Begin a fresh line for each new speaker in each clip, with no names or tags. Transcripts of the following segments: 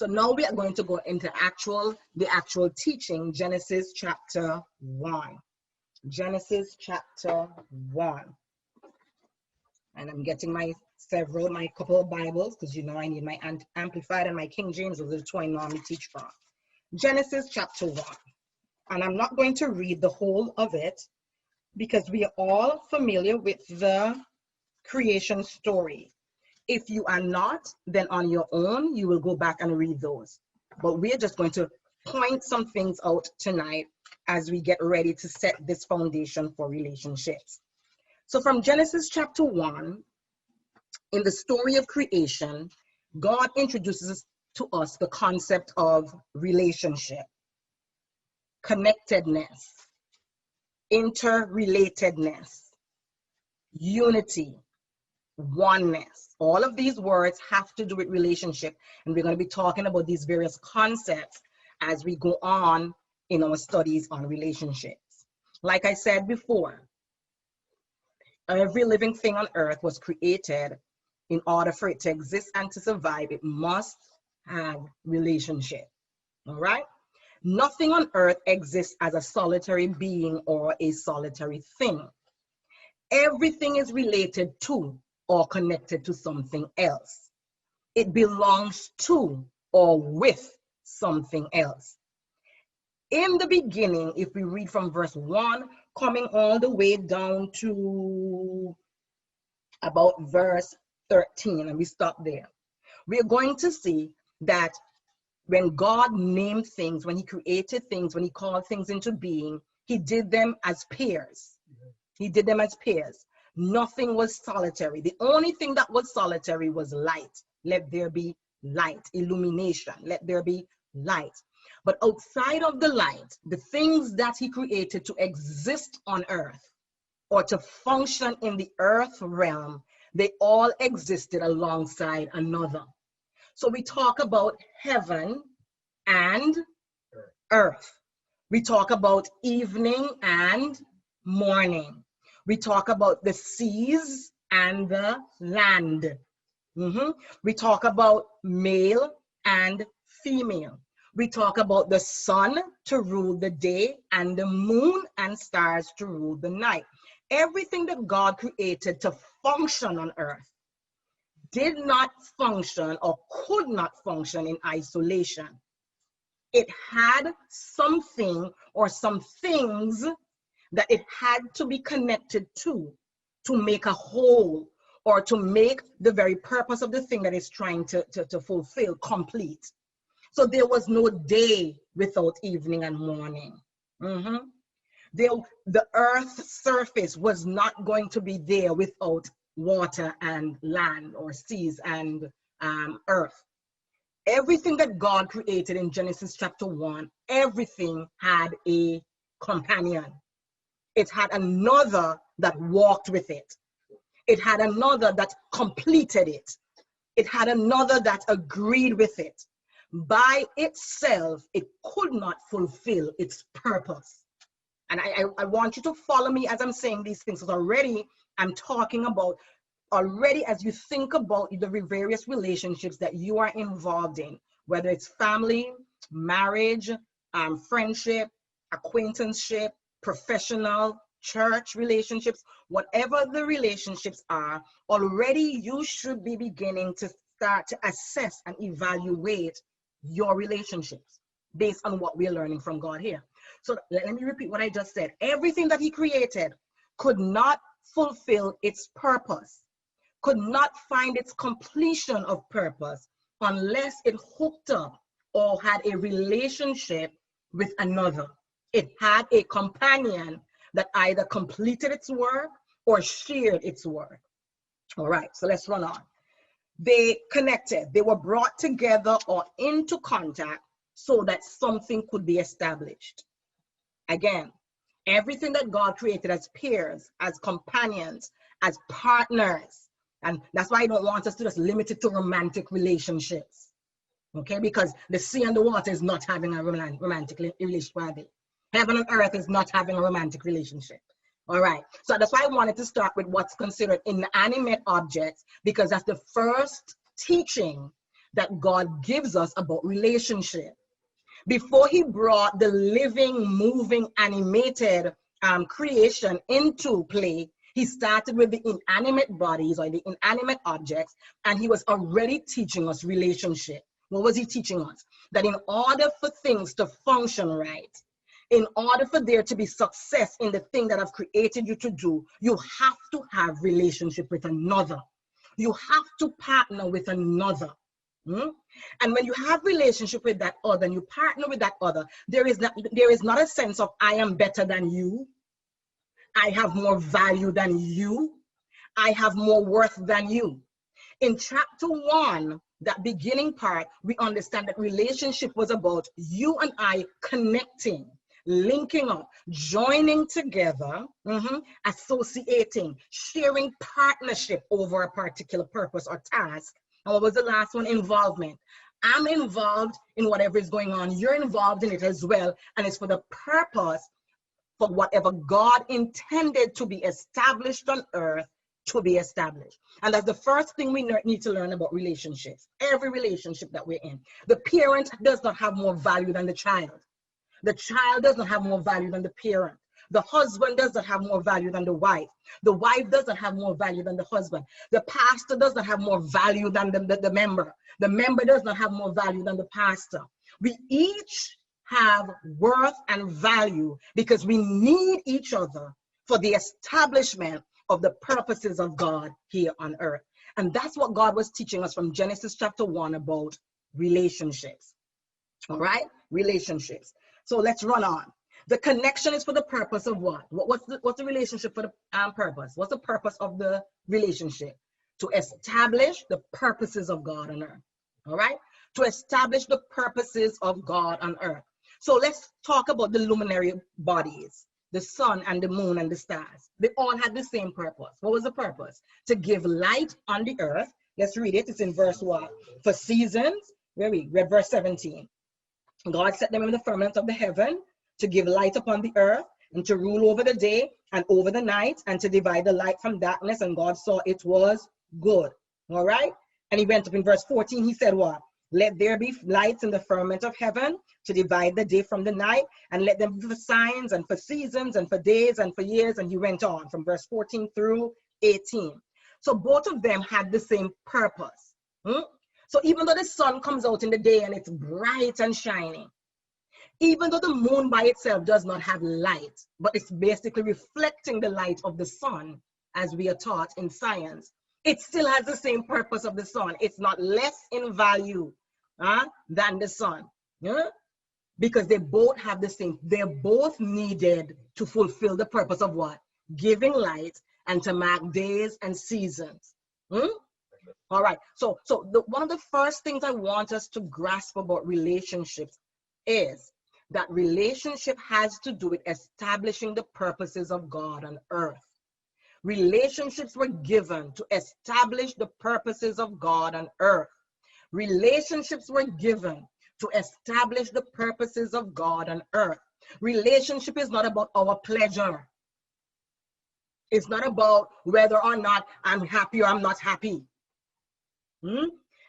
So now we are going to go into the actual teaching, Genesis chapter 1. Genesis chapter 1. And I'm getting my couple of Bibles, because you know I need my Amplified and my King James, those are the two I normally teach from. Genesis chapter 1. And I'm not going to read the whole of it, because we are all familiar with the creation story. If you are not, then on your own, you will go back and read those. But we're just going to point some things out tonight as we get ready to set this foundation for relationships. So from Genesis chapter 1, in the story of creation, God introduces to us the concept of relationship, connectedness, interrelatedness, unity, oneness. All of these words have to do with relationship, and we're going to be talking about these various concepts as we go on in our studies on relationships. Like I said before, every living thing on earth was created in order for it to exist and to survive. It must have relationship. All right? Nothing on earth exists as a solitary being or a solitary thing. Everything is related to or connected to something else. It belongs to or with something else. In the beginning, if we read from verse 1, coming all the way down to about verse 13, and we stop there, we're going to see that when God named things, when he created things, when he called things into being, he did them as pairs. He did them as pairs. Nothing was solitary. The only thing that was solitary was light. Let there be light, illumination. Let there be light. But outside of the light, the things that he created to exist on earth or to function in the earth realm, they all existed alongside another. So we talk about heaven and earth. We talk about evening and morning. We talk about the seas and the land. We talk about male and female. We talk about the sun to rule the day and the moon and stars to rule the night. Everything that God created to function on earth did not function or could not function in isolation. It had something or some things that it had to be connected to make a whole or to make the very purpose of the thing that it's trying to fulfill complete. So there was no day without evening and morning. The earth's surface was not going to be there without water and land, or seas and earth. Everything that God created in Genesis chapter 1, everything had a companion. It had another that walked with it. It had another that completed it. It had another that agreed with it. By itself, it could not fulfill its purpose. And I want you to follow me as I'm saying these things, because already I'm talking about, as you think about the various relationships that you are involved in, whether it's family, marriage, friendship, acquaintanceship, professional, church relationships, whatever the relationships are, already you should be beginning to start to assess and evaluate your relationships based on what we're learning from God here. So let me repeat what I just said. Everything that he created could not fulfill its purpose, could not find its completion of purpose unless it hooked up or had a relationship with another. It had a companion that either completed its work or shared its work. All right, so let's run on. They connected, they were brought together or into contact so that something could be established. Again, everything that God created as pairs, as companions, as partners, and that's why I don't want us to just limit it to romantic relationships, okay? Because the sea and the water is not having a romantic relationship. Heaven and earth is not having a romantic relationship. All right, so that's why I wanted to start with what's considered inanimate objects, because that's the first teaching that God gives us about relationship. Before he brought the living, moving, animated creation into play, he started with the inanimate bodies or the inanimate objects, and he was already teaching us relationship. What was he teaching us? That in order for things to function right, in order for there to be success in the thing that I've created you to do, you have to have relationship with another. You have to partner with another. And when you have relationship with that other and you partner with that other, there is not a sense of I am better than you, I have more value than you, I have more worth than you. In chapter 1, that beginning part, we understand that relationship was about you and I connecting, linking up, joining together, associating, sharing partnership over a particular purpose or task. And what was the last one? Involvement. I'm involved in whatever is going on. You're involved in it as well. And it's for the purpose, for whatever God intended to be established on earth, to be established. And that's the first thing we need to learn about relationships. Every relationship that we're in. The parent does not have more value than the child. The child does not have more value than the parent. The husband does not have more value than the wife. The wife does not have more value than the husband. The pastor does not have more value than the member. The member does not have more value than the pastor. We each have worth and value because we need each other for the establishment of the purposes of God here on earth. And that's what God was teaching us from Genesis chapter 1 about relationships. All right? Relationships. So let's run on. The connection is for the purpose of what? What's the relationship for the purpose? What's the purpose of the relationship? To establish the purposes of God on earth. All right? To establish the purposes of God on earth. So let's talk about the luminary bodies, the sun and the moon and the stars. They all had the same purpose. What was the purpose? To give light on the earth. Let's read it. It's in verse what? For seasons. Where we read verse 17. God set them in the firmament of the heaven to give light upon the earth and to rule over the day and over the night and to divide the light from darkness. And God saw it was good. All right. And he went up in verse 14. He said what? Let there be lights in the firmament of heaven to divide the day from the night, and let them be for signs and for seasons and for days and for years. And he went on from verse 14 through 18. So both of them had the same purpose. So even though the sun comes out in the day and it's bright and shining, even though the moon by itself does not have light, but it's basically reflecting the light of the sun, as we are taught in science, it still has the same purpose of the sun. It's not less in value than the sun. Because they both have the same, they're both needed to fulfill the purpose of what? Giving light and to mark days and seasons. All right, so one of the first things I want us to grasp about relationships is that relationship has to do with establishing the purposes of God on earth. Relationships were given to establish the purposes of God on earth. Relationships were given to establish the purposes of God on earth. Relationship is not about our pleasure. It's not about whether or not I'm happy or I'm not happy.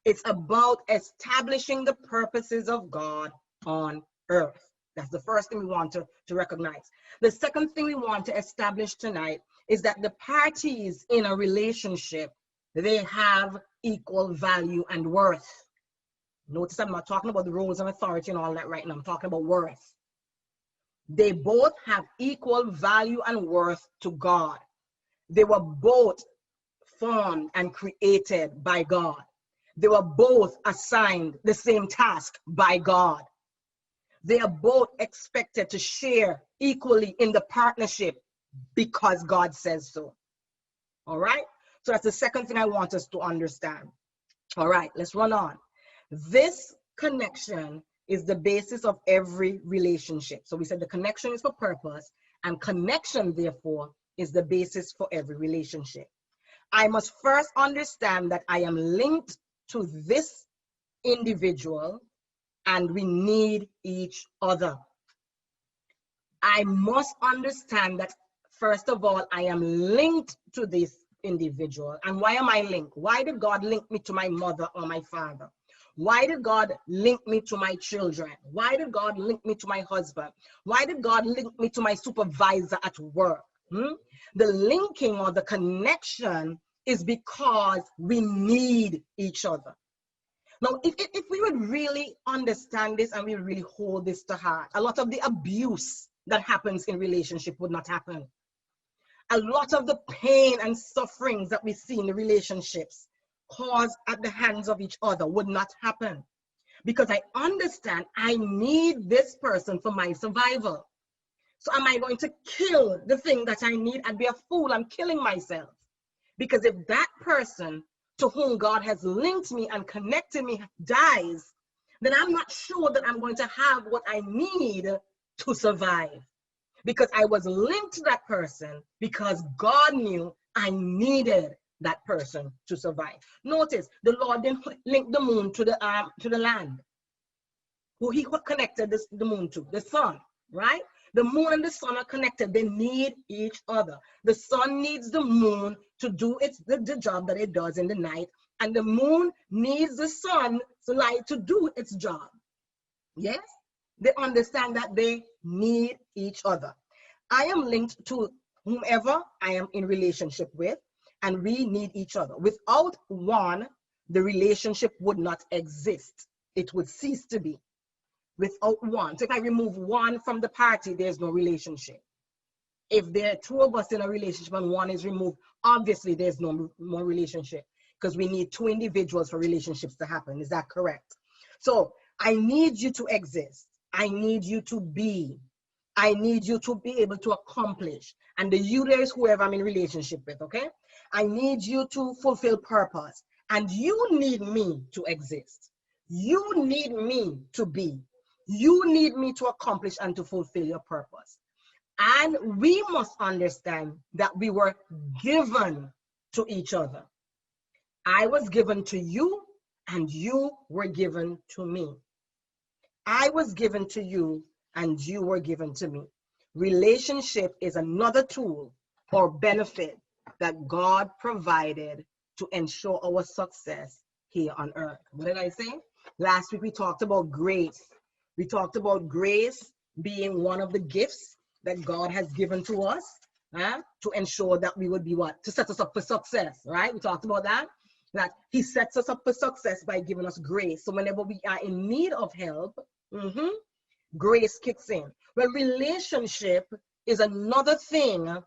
It's about establishing the purposes of God on earth. That's the first thing we want to recognize. The second thing we want to establish tonight is that the parties in a relationship, they have equal value and worth. Notice I'm not talking about the roles and authority and all that right now. I'm talking about worth. They both have equal value and worth to God. They were both formed and created by God. They were both assigned the same task by God. They are both expected to share equally in the partnership because God says so. All right? So that's the second thing I want us to understand. All right, let's run on. This connection is the basis of every relationship. So we said the connection is for purpose, and connection, therefore, is the basis for every relationship. I must first understand that I am linked to this individual and we need each other. I must understand that, first of all, I am linked to this individual. And why am I linked? Why did God link me to my mother or my father? Why did God link me to my children? Why did God link me to my husband? Why did God link me to my supervisor at work? The linking or the connection is because we need each other. Now, if we would really understand this and we would really hold this to heart, a lot of the abuse that happens in relationship would not happen. A lot of the pain and sufferings that we see in the relationships caused at the hands of each other would not happen. Because I understand I need this person for my survival. So am I going to kill the thing that I need and be a fool? I'm killing myself. Because if that person to whom God has linked me and connected me dies, then I'm not sure that I'm going to have what I need to survive. Because I was linked to that person because God knew I needed that person to survive. Notice the Lord didn't link the moon to the land. Who he connected the moon to? The sun, right? The moon and the sun are connected. They need each other. The sun needs the moon to do the job that it does in the night, and the moon needs the sun's light to do its job. Yes? They understand that they need each other. I am linked to whomever I am in relationship with, and we need each other. Without one, the relationship would not exist. It would cease to be. Without one. So if I remove one from the party, there's no relationship. If there are two of us in a relationship and one is removed, obviously there's no more relationship, because we need two individuals for relationships to happen. Is that correct? So I need you to exist. I need you to be. I need you to be able to accomplish. And the you there is whoever I'm in relationship with, okay? I need you to fulfill purpose. And you need me to exist. You need me to be. You need me to accomplish and to fulfill your purpose. And we must understand that we were given to each other. I was given to you, and you were given to me. I was given to you, and you were given to me. Relationship is another tool or benefit that God provided to ensure our success here on earth. What did I say? Last week we talked about grace. We talked about grace being one of the gifts that God has given to us to ensure that we would be what? To set us up for success, right? We talked about that. That he sets us up for success by giving us grace. So whenever we are in need of help, grace kicks in. Well, relationship is another thing